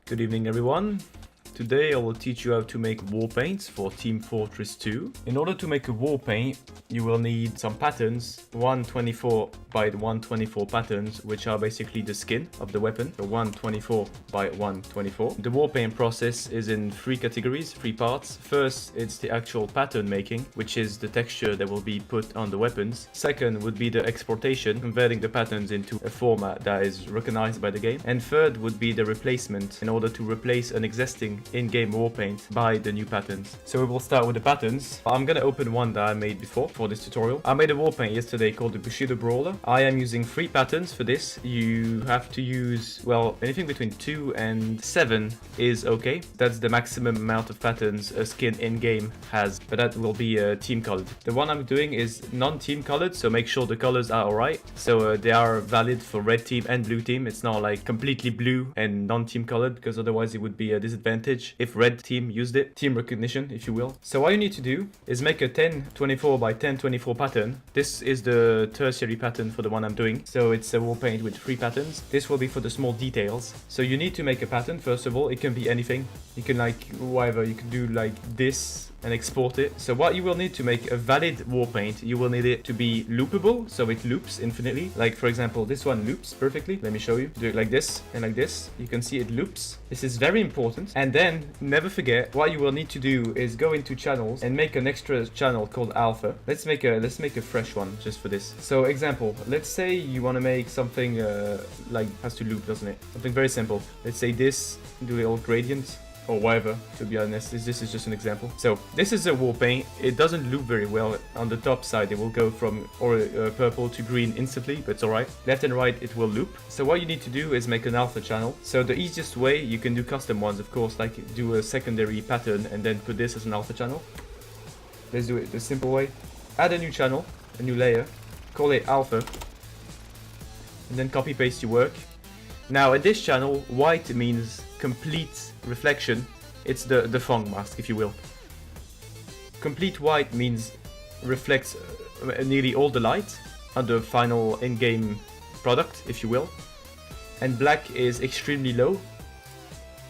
Good evening everyone. Today I will teach you how to make war paints for Team Fortress 2. In order to make a war paint, you will need some patterns, 124 by 124 patterns, which are basically the skin of the weapon, so 124 by 124. The war paint process is in three categories, three parts. First, it's the actual pattern making, which is the texture that will be put on the weapons. Second would be the exportation, converting the patterns into a format that is recognized by the game. And third would be the replacement, in order to replace an existing in-game war paint by the new patterns. So we will start with the patterns. I'm gonna open one that I made before for this tutorial. I made a war paint yesterday called the Bushido Brawler. I am using 3 patterns for this. You have to use, well, anything between 2 and 7 is okay. That's the maximum amount of patterns a skin in-game has, but that will be team colored. The one I'm doing is non-team colored, so make sure the colors are alright. So they are valid for red team and blue team. It's not like completely blue and non-team colored, because otherwise it would be a disadvantage if red team used it. Team recognition, if you will. So what you need to do is make a 1024 by 1024 pattern. This is the tertiary pattern for the one I'm doing. So it's a war paint with 3 patterns. This will be for the small details. So you need to make a pattern first of all. It can be anything. You can like whatever. You can do like this and export it. So what you will need to make a valid war paint, you will need it to be loopable, so it loops infinitely. Like for example, this one loops perfectly. Let me show you. Do it like this and like this. You can see it loops. This is very important. And then never forget, what you will need to do is go into channels and make an extra channel called alpha. Let's make a fresh one just for this. So example, let's say you want to make something like has to loop, doesn't it? Something very simple. Let's say this, do a little gradient or whatever, to be honest. This is just an example. So this is a war paint. It doesn't loop very well. On the top side it will go from purple to green instantly, but it's alright. Left and right it will loop. So what you need to do is make an alpha channel. So the easiest way, you can do custom ones of course, like do a secondary pattern and then put this as an alpha channel. Let's do it the simple way. Add a new channel, a new layer, call it alpha, and then copy paste your work. Now in this channel, white means complete reflection. It's the Fong mask, if you will. Complete white means reflects nearly all the light on the final in-game product, if you will. And black is extremely low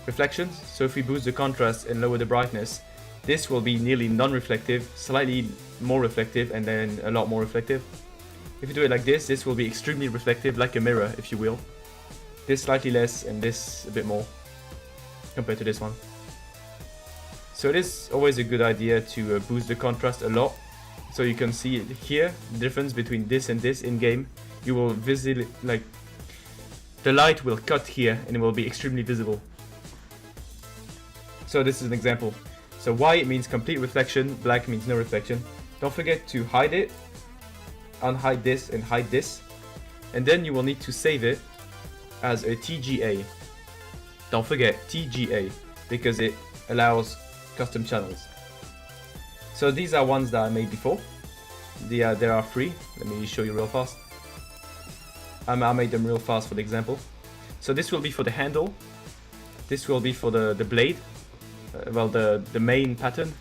reflections. So if we boost the contrast and lower the brightness, this will be nearly non-reflective, slightly more reflective, and then a lot more reflective. If you do it like this, this will be extremely reflective, like a mirror, if you will. This slightly less, and this a bit more compared to this one. So it is always a good idea to boost the contrast a lot, so you can see here the difference between this and this in game. You will visibly, like, the light will cut here and it will be extremely visible. So this is an example. So white means complete reflection, black means no reflection. Don't forget to hide it, unhide this and hide this, and then you will need to save it as a TGA. Don't forget TGA, because it allows custom channels. So these are ones that I made before. There are 3. Let me show you real fast. I made them real fast for the example. So this will be for the handle. This will be for the blade. Well, the main pattern.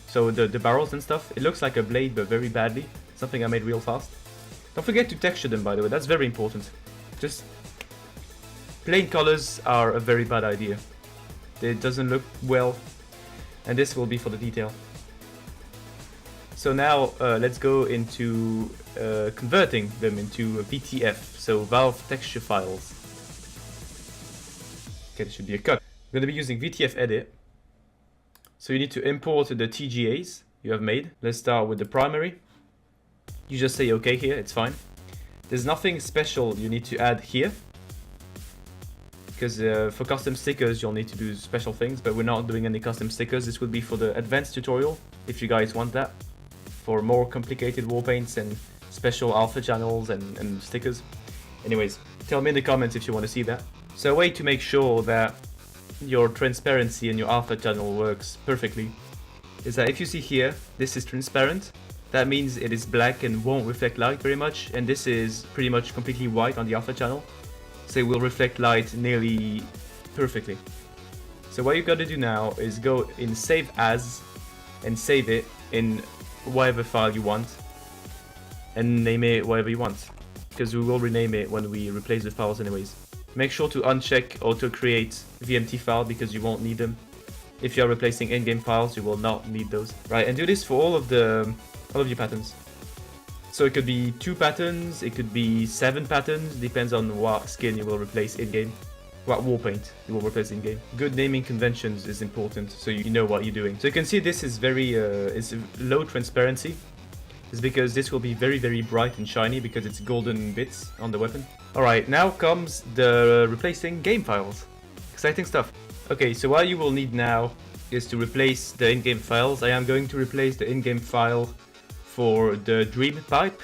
So the barrels and stuff. It looks like a blade, but very badly. Something I made real fast. Don't forget to texture them, by the way. That's very important. Just plain colors are a very bad idea. It doesn't look well, and this will be for the detail. So now let's go into converting them into VTF, so Valve texture files. Okay, this should be a cut. I'm going to be using VTF edit. So you need to import the TGAs you have made. Let's start with the primary. You just say OK here, it's fine. There's nothing special you need to add here, because for custom stickers you'll need to do special things, but we're not doing any custom stickers. This would be for the advanced tutorial, if you guys want that, for more complicated war paints and special alpha channels and stickers. Anyways, tell me in the comments if you want to see that. So a way to make sure that your transparency in your alpha channel works perfectly is that if you see here, this is transparent. That means it is black and won't reflect light very much, and this is pretty much completely white on the alpha channel. So it will reflect light nearly perfectly. So what you gotta do now is go in Save As and save it in whatever file you want and name it whatever you want, because we will rename it when we replace the files anyways. Make sure to uncheck auto create VMT file because you won't need them. If you are replacing in-game files, you will not need those. Right, and do this for all of your patterns. So it could be 2 patterns, it could be 7 patterns, depends on what skin you will replace in-game. What war paint you will replace in-game. Good naming conventions is important, so you know what you're doing. So you can see this is very, it's low transparency. It's because this will be very, very bright and shiny because it's golden bits on the weapon. Alright, now comes the replacing game files. Exciting stuff. Okay, so what you will need now is to replace the in-game files. I am going to replace the in-game file for the Dream Pipe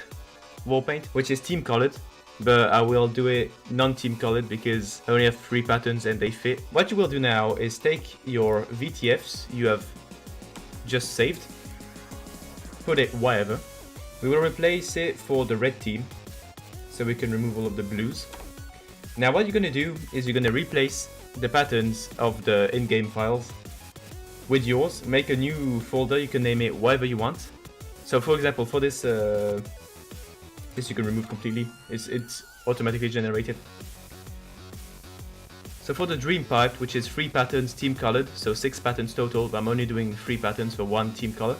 Warpaint, which is team colored, but I will do it non-team colored because I only have 3 patterns and they fit. What you will do now is take your VTFs you have just saved, put it wherever. We will replace it for the red team, so we can remove all of the blues. Now what you're going to do is you're going to replace the patterns of the in-game files with yours. Make a new folder, you can name it whatever you want. So for example, for this this you can remove completely, it's automatically generated. So for the Dream Pipe, which is 3 patterns team colored, so 6 patterns total, but I'm only doing 3 patterns for 1 team color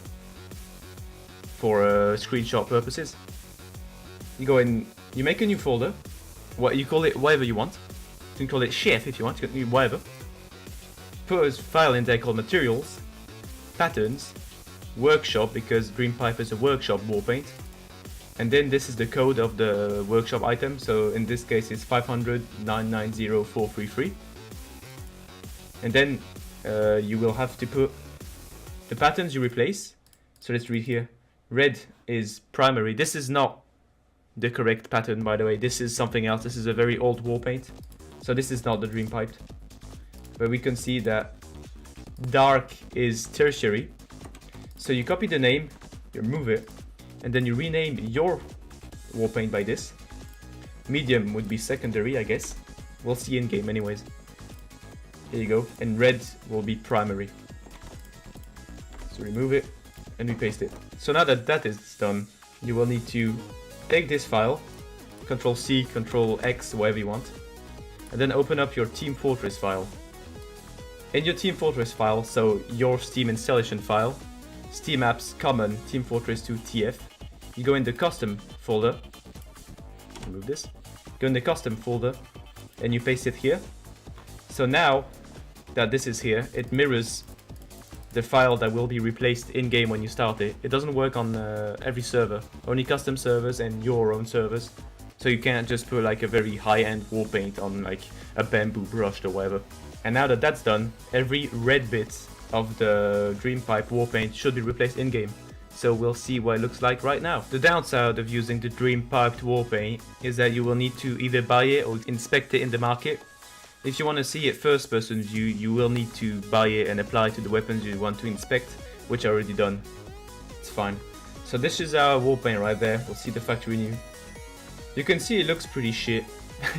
for screenshot purposes. You go in, you make a new folder, what you call it whatever you want. You can call it chef if you want, you can do whatever. Put a file in there called materials, patterns, workshop, because Dream Pipe is a workshop warpaint. And then this is the code of the workshop item, so in this case it's 500-990-433. And then you will have to put the patterns you replace. So let's read here. Red is primary. This is not the correct pattern, by the way. This is something else. This is a very old warpaint. So this is not the Dream Pipe. But we can see that dark is tertiary. So you copy the name, you remove it, and then you rename your warpaint by this. Medium would be secondary, I guess. We'll see in game anyways. Here you go. And red will be primary. So remove it and we paste it. So now that that is done, you will need to take this file, Control C, Control X, whatever you want, and then open up your Team Fortress file. In your Team Fortress file, so your Steam installation file, Steam Apps Common Team Fortress 2 TF, you go in the Custom folder, remove this, go in the Custom folder, and you paste it here. So now that this is here, it mirrors the file that will be replaced in-game when you start it. It doesn't work on every server, only custom servers and your own servers. So you can't just put like a very high-end warpaint on like a bamboo brush or whatever. And now that that's done, every red bit of the Dream Pipe warpaint should be replaced in-game. So we'll see what it looks like right now. The downside of using the Dream Piped warpaint is that you will need to either buy it or inspect it in the market. If you want to see it first person view, you will need to buy it and apply it to the weapons you want to inspect, which I already done. It's fine. So this is our warpaint right there. We'll see the factory new. You can see it looks pretty shit,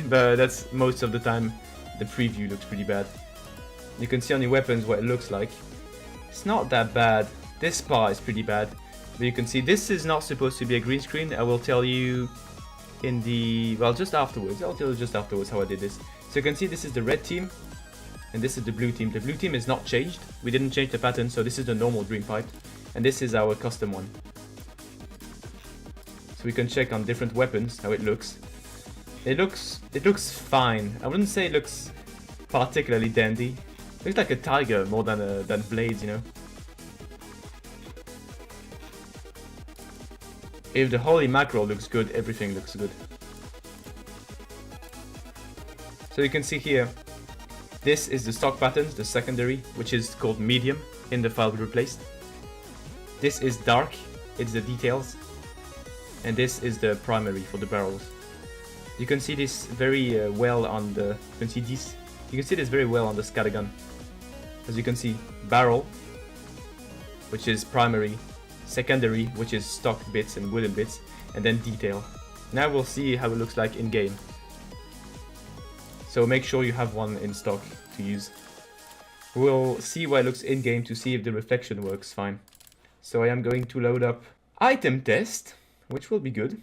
but that's most of the time. The preview looks pretty bad. You can see on the weapons what it looks like. It's not that bad. This part is pretty bad. But you can see this is not supposed to be a green screen. I will tell you in the... well, just afterwards. I'll tell you just afterwards how I did this. So you can see this is the red team, and this is the blue team. The blue team is not changed. We didn't change the pattern, so this is the normal Dream Pipe. And this is our custom one. So we can check on different weapons how it looks. It looks fine. I wouldn't say it looks particularly dandy. It looks like a tiger more than blades, you know. If the holy mackerel looks good, everything looks good. So you can see here, this is the stock patterns, the secondary, which is called medium in the file we replaced. This is dark, it's the details. And this is the primary for the barrels. You can see this very well on the, you can see this very well on the scattergun. As you can see, barrel, which is primary, secondary, which is stock bits and wooden bits, and then detail. Now we'll see how it looks like in game. So make sure you have one in stock to use. We'll see what it looks in game to see if the reflection works fine. So I am going to load up item test, which will be good.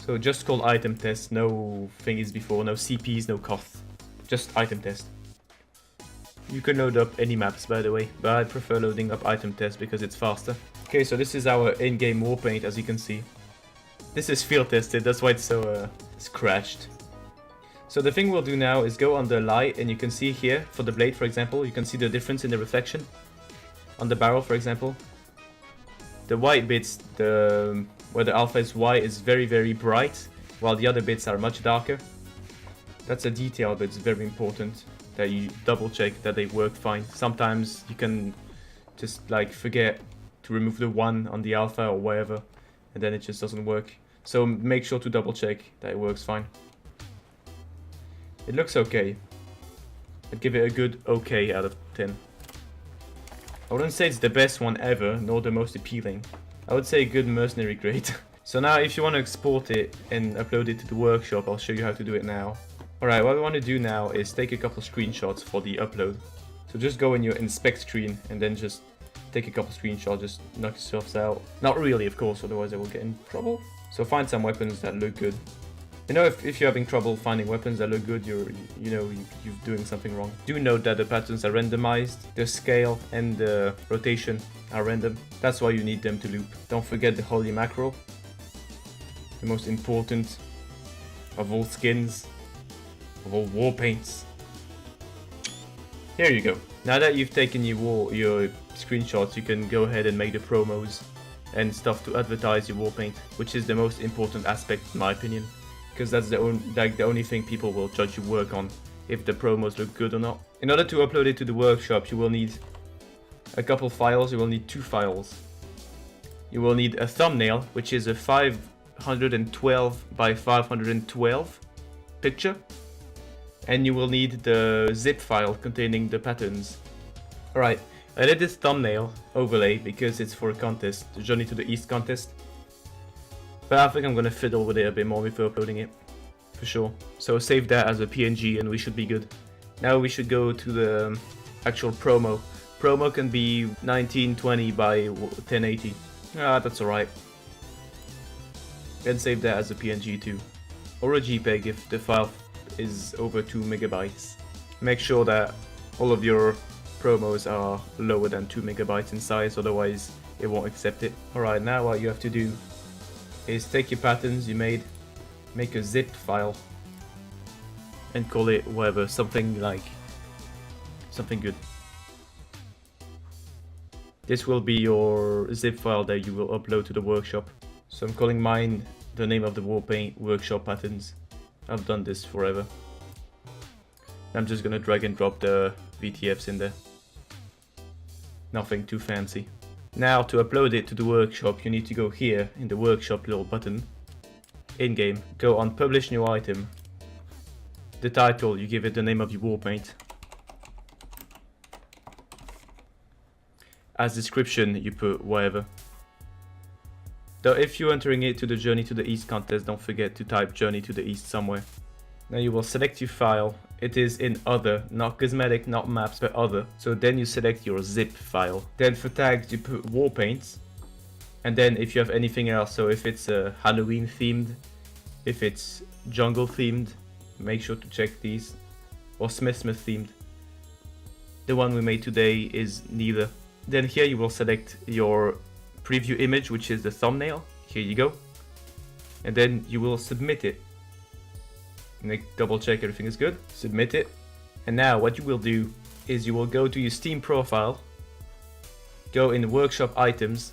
So So just called item test, no thingies before, no CPs, no costs. Just item test. You can load up any maps, by the way, but I prefer loading up item test because it's faster. Okay, so this is our in-game warpaint, as you can see. This is field tested, that's why it's so scratched. So the thing we'll do now is go on the light, and you can see here, for the blade for example, you can see the difference in the reflection. On the barrel for example. The white bits, where the alpha is white, is very, very bright, while the other bits are much darker. That's a detail, but it's very important that you double check that they work fine. Sometimes you can just like forget to remove the 1 on the alpha or whatever, and then it just doesn't work. So make sure to double check that it works fine. It looks okay. I'd give it a good okay out of 10. I wouldn't say it's the best one ever, nor the most appealing. I would say a good mercenary grade. So now if you want to export it and upload it to the workshop, I'll show you how to do it now. Alright, what we want to do now is take a couple screenshots for the upload. So just go in your inspect screen and then just take a couple screenshots, just knock yourselves out. Not really, of course, otherwise I will get in trouble. So find some weapons that look good. You know, if you're having trouble finding weapons that look good, you're doing something wrong. Do note that the patterns are randomized, the scale and the rotation are random. That's why you need them to loop. Don't forget the holy mackerel, the most important of all skins, of all war paints. Here you go. Now that you've taken your screenshots, you can go ahead and make the promos and stuff to advertise your war paint, which is the most important aspect in my opinion. Because that's the only thing people will judge your work on, if the promos look good or not. In order to upload it to the workshop, you will need a couple files. You will need 2 files. You will need a thumbnail, which is a 512 by 512 picture, and you will need the zip file containing the patterns. Alright, I did this thumbnail overlay because it's for a contest, the Journey to the East contest. But I think I'm gonna fiddle with it a bit more before uploading it, for sure. So save that as a PNG and we should be good. Now we should go to the actual promo. Promo can be 1920 by 1080. Ah, that's alright. Then save that as a PNG too. Or a JPEG if the file is over 2 megabytes. Make sure that all of your promos are lower than 2 megabytes in size, otherwise it won't accept it. Alright, now what you have to do is take your patterns you made, make a zip file, and call it whatever, something good. This will be your zip file that you will upload to the workshop. So I'm calling mine the name of the warpaint workshop patterns. I've done this forever. I'm just gonna drag and drop the VTFs in there. Nothing too fancy. Now to upload it to the workshop, you need to go here in the workshop little button, in-game, go on publish new item. The title, you give it the name of your warpaint. As description, you put whatever. Though if you're entering it to the Journey to the East contest, don't forget to type Journey to the East somewhere. Now you will select your file. It is in other, not cosmetic, not maps, but other. So then you select your zip file. Then for tags you put war paints. And then if you have anything else, so if it's Halloween themed, if it's jungle themed, make sure to check these. Or Smith themed. The one we made today is neither. Then here you will select your preview image, which is the thumbnail. Here you go. And then you will submit it. Double check everything is good, submit it, and now what you will do is you will go to your Steam profile, go in workshop items,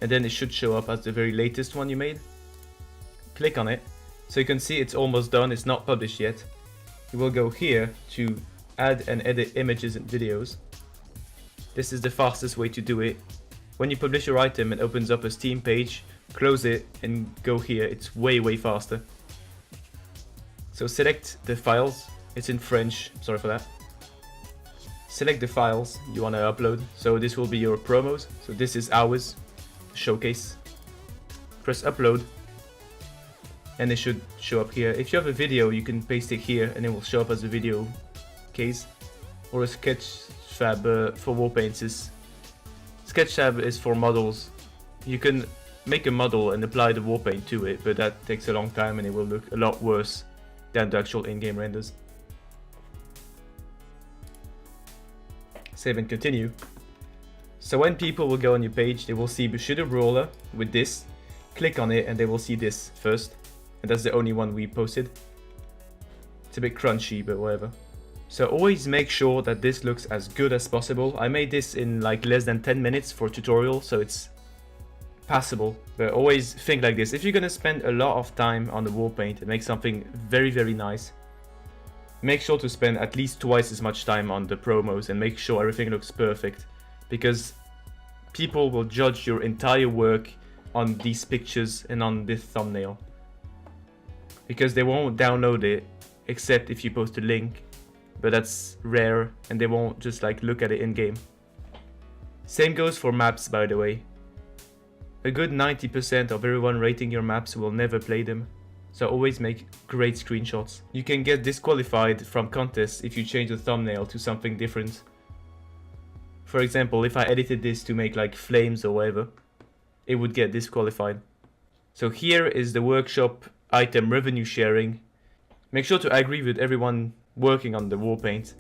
and then it should show up as the very latest one you made. Click on it, so you can see it's almost done, it's not published yet. You will go here to add and edit images and videos. This is the fastest way to do it. When you publish your item, it opens up a Steam page, close it and go here, it's way faster. So select the files, it's in French, sorry for that. Select the files you want to upload, so this will be your promos, so this is ours, showcase. Press upload, and it should show up here. If you have a video, you can paste it here and it will show up as a video case. Or a Sketchfab for war paints. Sketchfab is for models. You can make a model and apply the war paint to it, but that takes a long time and it will look a lot worse than the actual in-game renders. Save and continue. So when people will go on your page, they will see Bushido Brawler with this, click on it and they will see this first, and that's the only one we posted. It's a bit crunchy, but whatever. So always make sure that this looks as good as possible. I made this in like less than 10 minutes for a tutorial, so it's passable. But always think like this: if you're gonna spend a lot of time on the wall paint and make something very, very nice, make sure to spend at least twice as much time on the promos and make sure everything looks perfect. Because people will judge your entire work on these pictures and on this thumbnail. Because they won't download it except if you post a link. But that's rare and they won't just like look at it in game. Same goes for maps, by the way. A good 90% of everyone rating your maps will never play them. So always make great screenshots. You can get disqualified from contests if you change the thumbnail to something different. For example, if I edited this to make like flames or whatever, it would get disqualified. So here is the workshop item revenue sharing. Make sure to agree with everyone working on the war paint.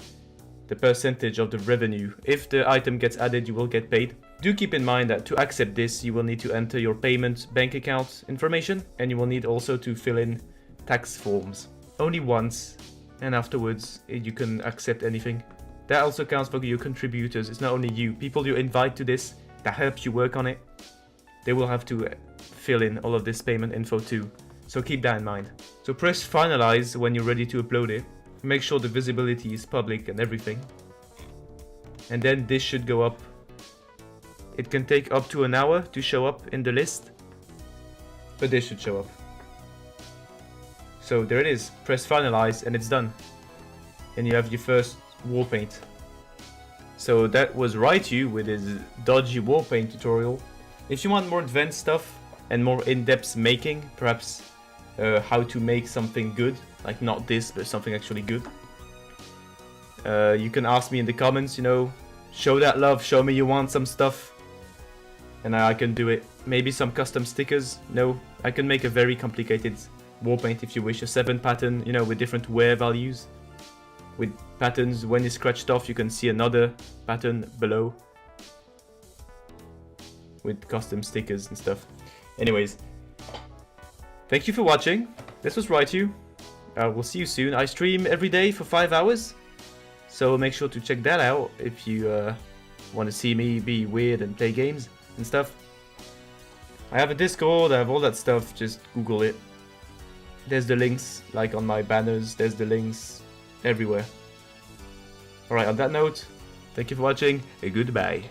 The percentage of the revenue. If the item gets added, you will get paid. Do keep in mind that to accept this, you will need to enter your payment bank account information, and you will need also to fill in tax forms. Only once, and afterwards you can accept anything. That also counts for your contributors. It's not only you. People you invite to this that help you work on it, they will have to fill in all of this payment info too. So keep that in mind. So press finalize when you're ready to upload it. Make sure the visibility is public and everything. And then this should go up. It can take up to an hour to show up in the list, but this should show up. So there it is. Press finalize and it's done. And you have your first war paint. So that was Raitu with his dodgy war paint tutorial. If you want more advanced stuff and more in-depth making, perhaps how to make something good, like not this, but something actually good, you can ask me in the comments, you know, show that love, show me you want some stuff, and I can do it. Maybe some custom stickers. No, I can make a very complicated war paint if you wish, a 7 pattern, you know, with different wear values. With patterns, when it's scratched off, you can see another pattern below. With custom stickers and stuff. Anyways, thank you for watching. This was Raitu. We'll see you soon. I stream every day for 5 hours. So make sure to check that out if you want to see me be weird and play games and stuff. I have a Discord, I have all that stuff. Just Google it. There's the links, like on my banners. There's the links everywhere. Alright, on that note, thank you for watching, and goodbye.